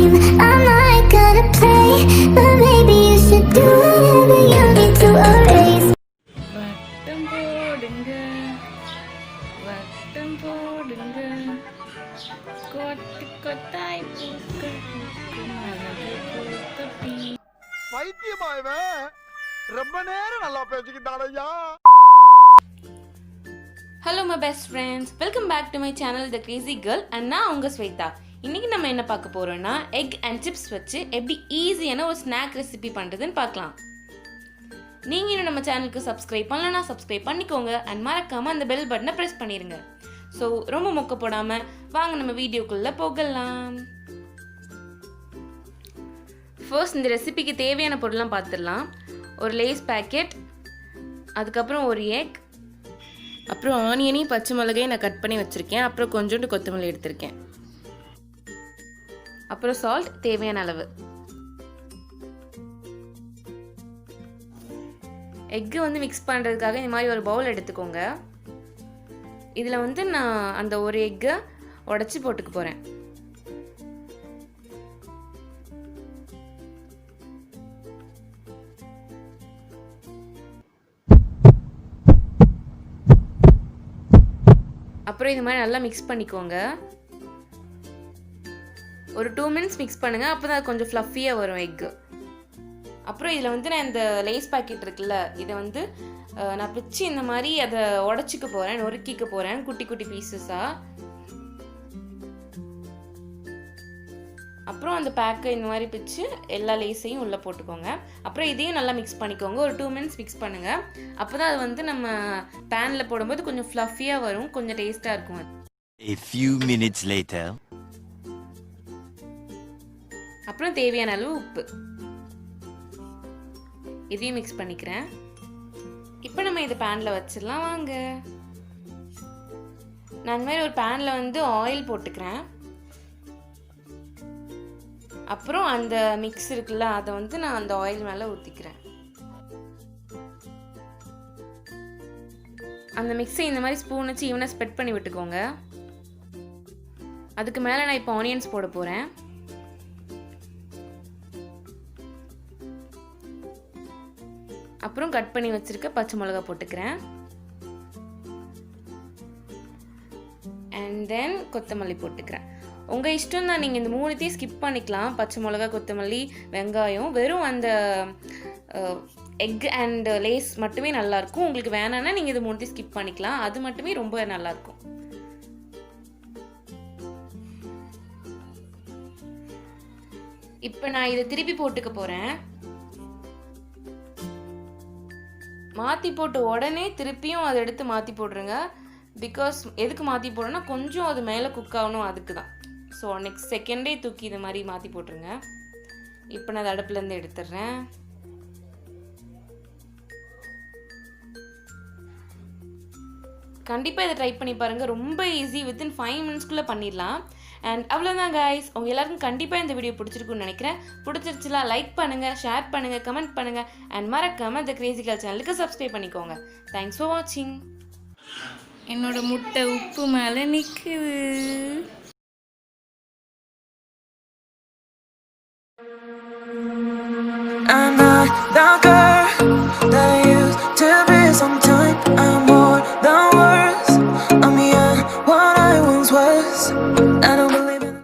game. I'm not gonna play, but maybe you should do whatever you need to erase. வட்டம் போடுங்க வட்டம் போடுங்க கொட்டு கொத்தாய் பூக்கள் பூக்கும் அழகு பூத்தொட்டி. பைத்தியமா இவன் ரொம்ப நேரம் நல்லா பேசிக்கிட்டான் ஐயா. Hello my best friends, welcome back to my channel the crazy girl and நான் உங்கள் ஸ்வேதா. இன்றைக்கி நம்ம என்ன பார்க்க போகிறோன்னா எக் அண்ட் சிப்ஸ் வச்சு எப்படி ஈஸியான ஒரு ஸ்நாக் ரெசிபி பண்ணுறதுன்னு பார்க்கலாம். நீங்கள் இன்னும் நம்ம சேனலுக்கு சப்ஸ்கிரைப் பண்ணலன்னா சப்ஸ்கிரைப் பண்ணிக்கோங்க அண்ட் மறக்காமல் அந்த பெல் பட்டனை ப்ரெஸ் பண்ணிடுங்க. ஸோ ரொம்ப மொக்க போடாமல் வாங்க நம்ம வீடியோக்குள்ளே போகலாம். ஃபர்ஸ்ட் இந்த ரெசிபிக்கு தேவையான பொருள்லாம் பார்த்துடலாம். ஒரு லேஸ் பேக்கெட், அதுக்கப்புறம் ஒரு எக், அப்புறம் ஆனியனையும் பச்சை மிளகையும் நான் கட் பண்ணி வச்சுருக்கேன், அப்புறம் கொஞ்சோண்டு கொத்தமல்லி எடுத்திருக்கேன், அப்புறம் சால்ட் தேவையான அளவு. எக்கு வந்து மிக்ஸ் பண்ணுறதுக்காக இந்த மாதிரி ஒரு பவுல் எடுத்துக்கோங்க. இதில் வந்து நான் அந்த ஒரு எக்கை உடச்சி போட்டுக்க போகிறேன். அப்புறம் இது மாதிரி நல்லா மிக்ஸ் பண்ணிக்கோங்க. ஒரு 2 மினிட்ஸ் மிக்ஸ் பண்ணுங்கள், அப்போ தான் அது கொஞ்சம் ஃப்ளஃபியாக வரும் எக்கு. அப்புறம் இதில் வந்து நான் இந்த லேஸ் பேக்கெட் இருக்குல்ல, இதை வந்து நான் பிச்சு இந்த மாதிரி அதை உடச்சிக்க போகிறேன், நொறுக்கிக்க போகிறேன் குட்டி குட்டி பீசஸாக. அப்புறம் அந்த பேக்கை இந்த மாதிரி பிச்சு எல்லா லேஸையும் உள்ளே போட்டுக்கோங்க. அப்புறம் இதையும் நல்லா மிக்ஸ் பண்ணிக்கோங்க. ஒரு 2 மினிட்ஸ் மிக்ஸ் பண்ணுங்கள், அப்போ தான் அது வந்து நம்ம பேனில் போடும்போது கொஞ்சம் ஃப்ளஃபியாக வரும், கொஞ்சம் டேஸ்ட்டாக இருக்கும். A few minutes later. அப்புறம் தேவையான அளவு உப்பு, இதையும் மிக்ஸ் பண்ணிக்கிறேன். இப்போ நம்ம இதை பேனில் வச்சிடலாம் வாங்க. நான் இந்த மாதிரி ஒரு பேனில் வந்து ஆயில் போட்டுக்கிறேன். அப்புறம் அந்த மிக்ஸ் இருக்குல்ல, அதை வந்து நான் அந்த ஆயில் மேலே ஊற்றிக்கிறேன். அந்த மிக்ஸை இந்த மாதிரி ஸ்பூன் வச்சு ஈவனாக ஸ்ப்ரெட் பண்ணி விட்டுக்கோங்க. அதுக்கு மேலே நான் இப்போ ஆனியன்ஸ் போட போகிறேன். அப்புறம் கட் பண்ணி வச்சுருக்க பச்சை மிளகா போட்டுக்கிறேன். அண்ட் தென் கொத்தமல்லி போட்டுக்கிறேன். உங்கள் இஷ்டம் தான், நீங்கள் இந்த 3த்தையும் ஸ்கிப் பண்ணிக்கலாம். பச்சை மிளகா, கொத்தமல்லி, வெங்காயம், வெறும் அந்த எக் அண்ட் லேஸ் மட்டுமே நல்லாயிருக்கும். உங்களுக்கு வேணான்னா நீங்கள் இது 3த்தையும் ஸ்கிப் பண்ணிக்கலாம், அது மட்டுமே ரொம்ப நல்லாயிருக்கும். இப்போ நான் இதை திருப்பி போட்டுக்க போகிறேன். மாற்றி போட்டு உடனே திருப்பியும் அதை எடுத்து மாற்றி போடுறேங்க. பிகாஸ் எதுக்கு மாற்றி போடுறேன்னா கொஞ்சம் அது மேலே குக் ஆகணும், அதுக்கு தான். ஸோ நெக்ஸ்ட் செகண்டே தூக்கி இது மாதிரி மாற்றி போட்டுருங்க. இப்போ நான் அதை அடுப்புலேருந்து எடுத்துடுறேன். கண்டிப்பாக இதை ட்ரை பண்ணி பாருங்கள், ரொம்ப ஈஸி, வித்தின் 5 மினிட்ஸ்க்குள்ளே பண்ணிடலாம். அண்ட் அவ்வளோதான் கைஸ். உங்கள் எல்லாருக்கும் கண்டிப்பாக இந்த வீடியோ பிடிச்சிருக்குன்னு நினைக்கிறேன். பிடிச்சிருச்சுலாம் லைக் பண்ணுங்கள், ஷேர் பண்ணுங்கள், கமெண்ட் பண்ணுங்கள் அண்ட் மறக்காமல் இந்த கிரேசி கேர்ள் சேனலுக்கு சப்ஸ்கிரைப் பண்ணிக்கோங்க. தேங்க்ஸ் ஃபார் வாட்சிங். என்னோட முட்டை உப்பு மேலே நிற்குது. I'm not the girl that